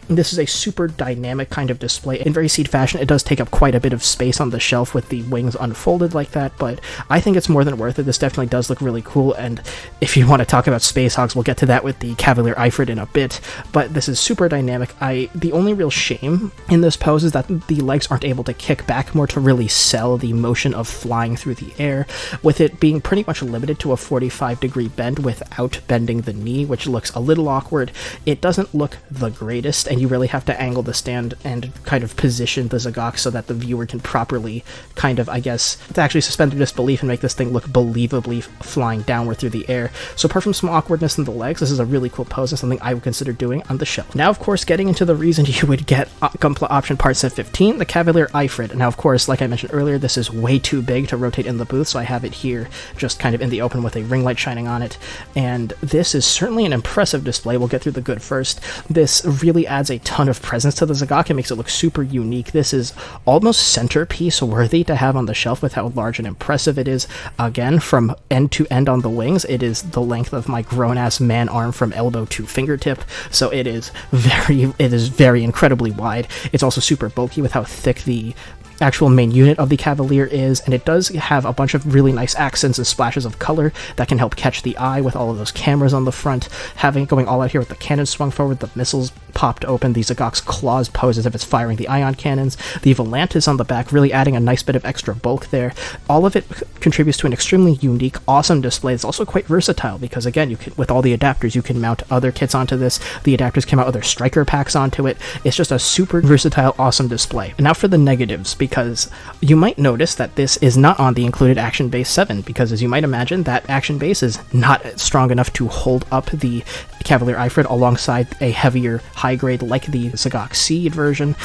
This is a super dynamic kind of display. In very Seed fashion, it does take up quite a bit of space on the shelf with the wings unfolded like that, but I think it's more than worth it. This definitely does look really cool, and if you want to talk about Space Hogs, we'll get to that with the Cavalier Aifrid in a bit, but this is super dynamic. The only real shame in this pose is that the legs aren't able to kick back more to really sell the motion of flying through the air, with it being pretty much limited to a 45-degree bend without bending the knee, which looks a little awkward. It doesn't look the greatest, and you really have to angle the stand and kind of position the Zagok so that the viewer can properly kind of, I guess, to actually suspend their disbelief and make this thing look believably flying downward through the air. So apart from some awkwardness in the legs, this is a really cool pose and something I would consider doing on the shelf. Now, of course, getting into the reason you would get Gunpla Option Parts Set 15, the Cavalier Aifrid. Now, of course, like I mentioned earlier, this is way too big to rotate in the booth, so I have it here just kind of in the open with a ring light shining on it. And this is certainly an impressive display. We'll get through the good first. This really adds a ton of presence to the Zagok. It makes it look super unique. This is almost centerpiece worthy to have on the shelf with how large and impressive it is. Again, from end to end on the wings, it is the length of my grown-ass man arm from elbow to fingertip, so it is very incredibly wide. It's also super bulky with how thick the actual main unit of the Cavalier is, and it does have a bunch of really nice accents and splashes of color that can help catch the eye with all of those cameras on the front, having it going all out here with the cannon swung forward, the missiles popped open, the Zagok's claws pose as if it's firing the ion cannons, the Volantis on the back really adding a nice bit of extra bulk there. All of it contributes to an extremely unique, awesome display. It's also quite versatile because, again, you can, with all the adapters, you can mount other kits onto this. The adapters can mount other striker packs onto it. It's just a super versatile, awesome display. And now for the negatives, because you might notice that this is not on the included Action Base 7, because as you might imagine, that Action Base is not strong enough to hold up the Cavalier Aifrid alongside a heavier high grade like the Zagok Seed version.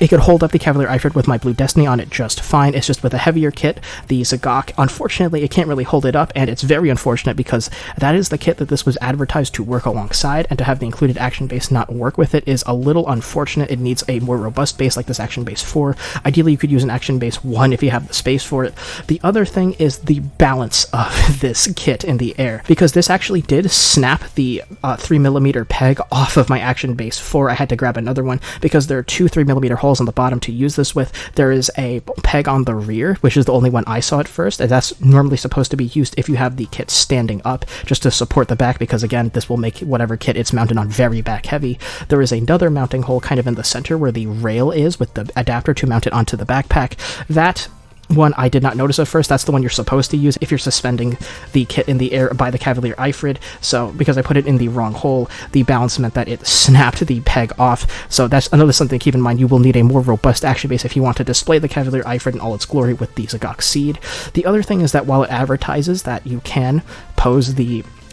It could hold up the Cavalier Aifrid with my Blue Destiny on it just fine. It's just with a heavier kit, the Zagok, unfortunately, it can't really hold it up, and it's very unfortunate because that is the kit that this was advertised to work alongside, and to have the included Action Base not work with it is a little unfortunate. It needs a more robust base like this Action Base 4. Ideally, you could use an Action Base 1 if you have the space for it. The other thing is the balance of this kit in the air, because this actually did snap the 3mm peg off of my Action Base 4. I had to grab another one because there are two 3mm holes holes on the bottom to use this with. There is a peg on the rear, which is the only one I saw at first, and that's normally supposed to be used if you have the kit standing up, just to support the back, because again, this will make whatever kit it's mounted on very back heavy. There is another mounting hole kind of in the center where the rail is, with the adapter to mount it onto the backpack. That one I did not notice at first. That's the one you're supposed to use if you're suspending the kit in the air by the Cavalier Aifrid. So because I put it in the wrong hole, the balance meant that it snapped the peg off. So that's another something to keep in mind. You will need a more robust action base if you want to display the Cavalier Aifrid in all its glory with the Zagok Seed. The other thing is that while it advertises that you can pose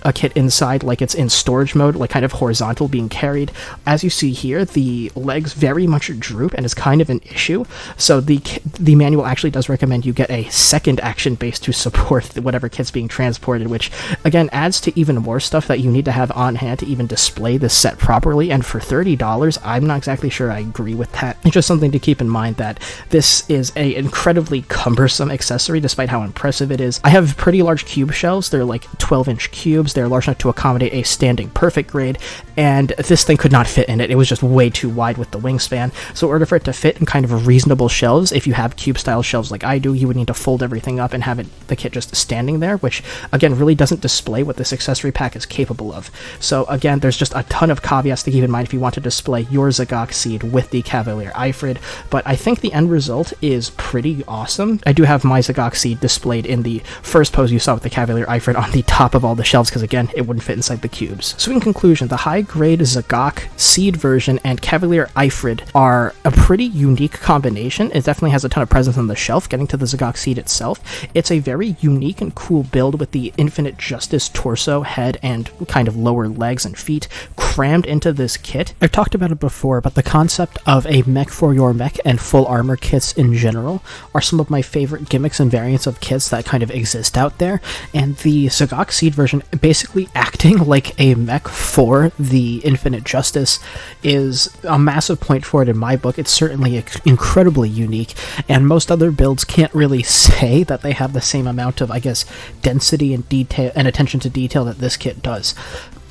a kit inside like it's in storage mode, like kind of horizontal being carried, as you see here, the legs very much droop and is kind of an issue. So the manual actually does recommend you get a second action base to support whatever kit's being transported, which again adds to even more stuff that you need to have on hand to even display this set properly. And for $30, I'm not exactly sure I agree with that. It's just something to keep in mind that this is a incredibly cumbersome accessory despite how impressive it is. I have pretty large cube shelves. They're like 12-inch cubes. They're large enough to accommodate a standing perfect grade, and this thing could not fit in it. It was just way too wide with the wingspan. So in order for it to fit in kind of reasonable shelves, if you have cube style shelves like I do, you would need to fold everything up and have the kit just standing there, which again really doesn't display what this accessory pack is capable of. So again, there's just a ton of caveats to keep in mind if you want to display your Zagok Seed with the Cavalier Aifrid, but I think the end result is pretty awesome. I do have my Zagok Seed displayed in the first pose you saw with the Cavalier Aifrid on the top of all the shelves, because again, it wouldn't fit inside the cubes. So in conclusion, the high-grade Zagok Seed version and Cavalier Aifrid are a pretty unique combination. It definitely has a ton of presence on the shelf. Getting to the Zagok Seed itself, it's a very unique and cool build with the Infinite Justice torso, head, and kind of lower legs and feet crammed into this kit. I've talked about it before, but the concept of a mech for your mech and full armor kits in general are some of my favorite gimmicks and variants of kits that kind of exist out there, and the Zagok Seed version basically acting like a mech for the Infinite Justice is a massive point forward in my book. It's certainly incredibly unique, and most other builds can't really say that they have the same amount of, I guess, density and detail and attention to detail that this kit does.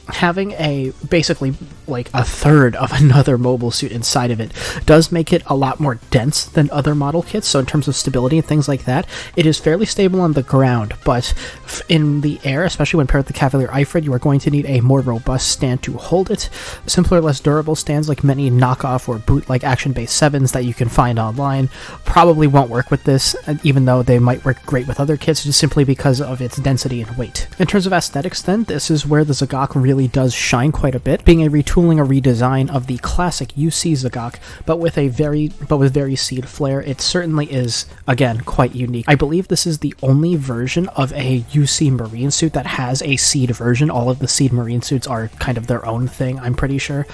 Having basically like a third of another mobile suit inside of it does make it a lot more dense than other model kits, so in terms of stability and things like that, it is fairly stable on the ground, but in the air, especially when paired with the Cavalier Aifrid, you are going to need a more robust stand to hold it. Simpler, less durable stands like many knockoff or bootleg action-based 7s that you can find online probably won't work with this, even though they might work great with other kits, just simply because of its density and weight. In terms of aesthetics then, this is where the Zagok really does shine quite a bit, being a retooling, a redesign of the classic UC Zagok, but with very seed flair. It certainly is, again, quite unique. I believe this is the only version of a UC Marine suit that has a seed version. All of the seed Marine suits are kind of their own thing, I'm pretty sure,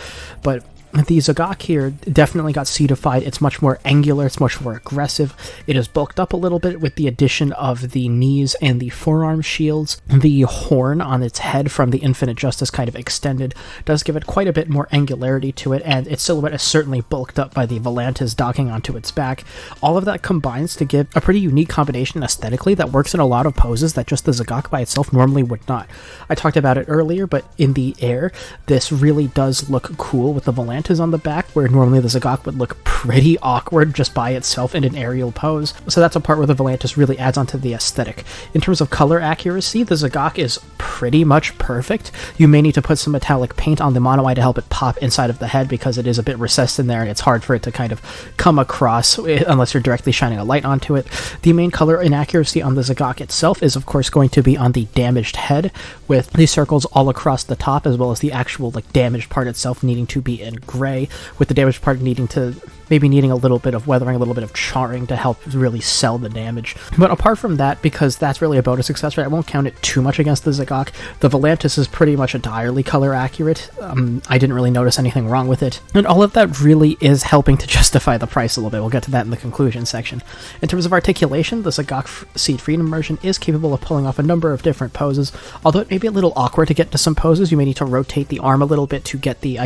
but the Zagok here definitely got seedified. It's much more angular, it's much more aggressive. It is bulked up a little bit with the addition of the knees and the forearm shields. The horn on its head from the Infinite Justice kind of extended does give it quite a bit more angularity to it, and its silhouette is certainly bulked up by the Volantis docking onto its back. All of that combines to give a pretty unique combination aesthetically that works in a lot of poses that just the Zagok by itself normally would not. I talked about it earlier, but in the air, this really does look cool with the Volantis on the back, where normally the Zagok would look pretty awkward just by itself in an aerial pose. So that's a part where the Volantis really adds onto the aesthetic. In terms of color accuracy, the Zagok is pretty much perfect. You may need to put some metallic paint on the mono eye to help it pop inside of the head, because it is a bit recessed in there and it's hard for it to kind of come across unless you're directly shining a light onto it. The main color inaccuracy on the Zagok itself is of course going to be on the damaged head, with these circles all across the top, as well as the actual damaged part itself needing to be in gray, with the damaged part needing a little bit of weathering, a little bit of charring to help really sell the damage. But apart from that, because that's really a bonus accessory, I won't count it too much against the Zagok. The Volantis is pretty much entirely color accurate. I didn't really notice anything wrong with it, and all of that really is helping to justify the price a little bit. We'll get to that in the conclusion section. In terms of articulation, the Zagok Seed Freedom version is capable of pulling off a number of different poses, although it may be a little awkward to get to some poses. You may need to rotate the arm a little bit to get the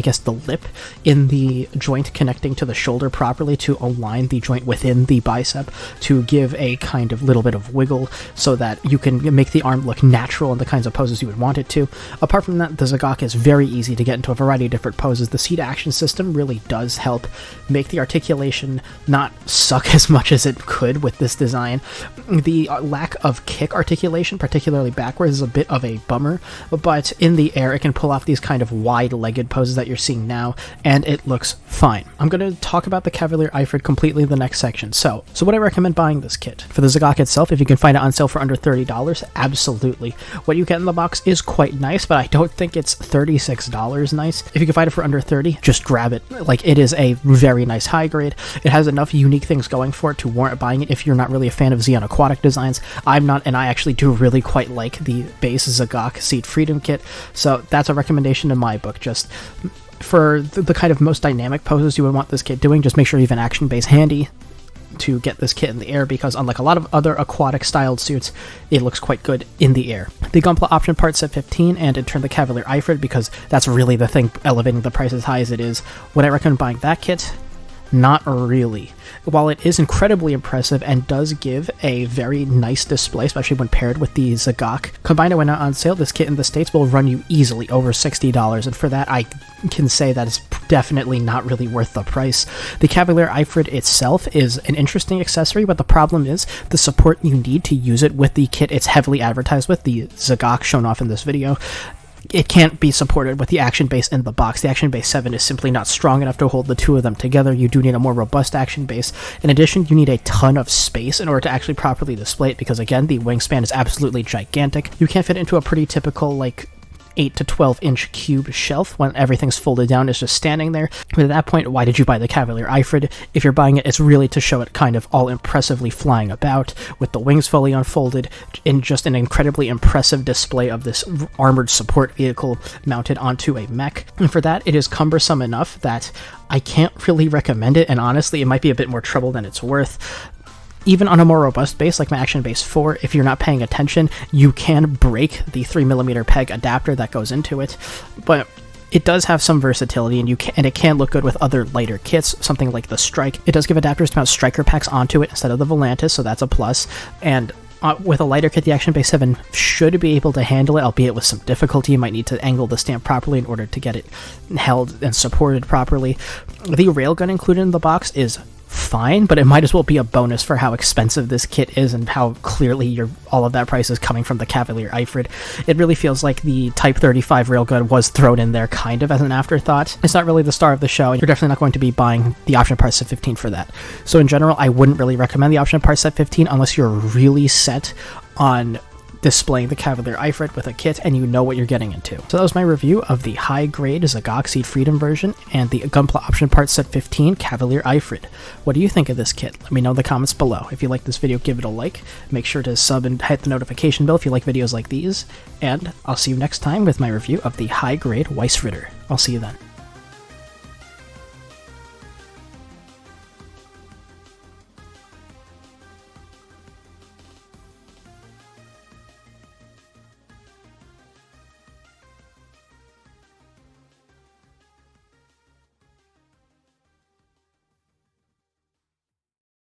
lip in the joint connecting to the shoulder properly to align the joint within the bicep to give a kind of little bit of wiggle so that you can make the arm look natural in the kinds of poses you would want it to. Apart from that, the Zagak is very easy to get into a variety of different poses. The seat action system really does help make the articulation not suck as much as it could with this design. The lack of kick articulation, particularly backwards, is a bit of a bummer, but in the air it can pull off these kind of wide-legged poses that you're seeing now, and it looks fine. I'm going to talk about the Cavalier Aifrid completely in the next section. So would I recommend buying this kit? For the Zagak itself, if you can find it on sale for under $30, absolutely. What you get in the box is quite nice, but I don't think it's $36 nice. If you can find it for under $30, just grab it. Like, it is a very nice high grade. It has enough unique things going for it to warrant buying it if you're not really a fan of Xeon Aquatic designs. I'm not, and I actually do really quite like the base Zagak Seed Freedom kit, so that's a recommendation in my book. Just for the kind of most dynamic poses you would want this kit doing, just make sure you have an action base handy to get this kit in the air, because unlike a lot of other aquatic styled suits, it looks quite good in the air. The Gunpla Option Parts Set 15, and in turn the Cavalier Aifrid, because that's really the thing elevating the price as high as it is. Would I recommend buying that kit? Not really. While it is incredibly impressive and does give a very nice display, especially when paired with the Zagak, combined and when not on sale, this kit in the States will run you easily over $60, and for that I can say that it's definitely not really worth the price. The Cavalier Aifrid itself is an interesting accessory, but the problem is the support you need to use it with the kit it's heavily advertised with, the Zagak shown off in this video. It can't be supported with the action base in the box. The action base 7 is simply not strong enough to hold the two of them together. You do need a more robust action base. In addition, you need a ton of space in order to actually properly display it, because again, the wingspan is absolutely gigantic. You can't fit into a pretty typical, like, 8 to 12 inch cube shelf when everything's folded down. It's just standing there. But at that point, why did you buy the Cavalier Aifrid? If you're buying it, it's really to show it kind of all impressively flying about with the wings fully unfolded in just an incredibly impressive display of this armored support vehicle mounted onto a mech. And for that, it is cumbersome enough that I can't really recommend it, and honestly, it might be a bit more trouble than it's worth. Even on a more robust base like my Action Base 4, if you're not paying attention, you can break the 3mm peg adapter that goes into it, but it does have some versatility, and it can look good with other lighter kits, something like the Strike. It does give adapters to mount striker packs onto it instead of the Volantis, so that's a plus, and with a lighter kit, the Action Base 7 should be able to handle it, albeit with some difficulty. You might need to angle the stamp properly in order to get it held and supported properly. The railgun included in the box is fine, but it might as well be a bonus for how expensive this kit is and how clearly all of that price is coming from the Cavalier Aifrid. It really feels like the Type 35 railgun was thrown in there kind of as an afterthought. It's not really the star of the show, and you're definitely not going to be buying the Option Parts Set 15 for that. So in general, I wouldn't really recommend the Option Parts Set 15 unless you're really set on displaying the Cavalier Aifrid with a kit and you know what you're getting into. So that was my review of the high-grade Zagak Seed Freedom version and the Gunpla Option Parts Set 15 Cavalier Aifrid. What do you think of this kit? Let me know in the comments below. If you like this video, give it a like. Make sure to sub and hit the notification bell if you like videos like these, and I'll see you next time with my review of the high-grade Weiss Ritter. I'll see you then.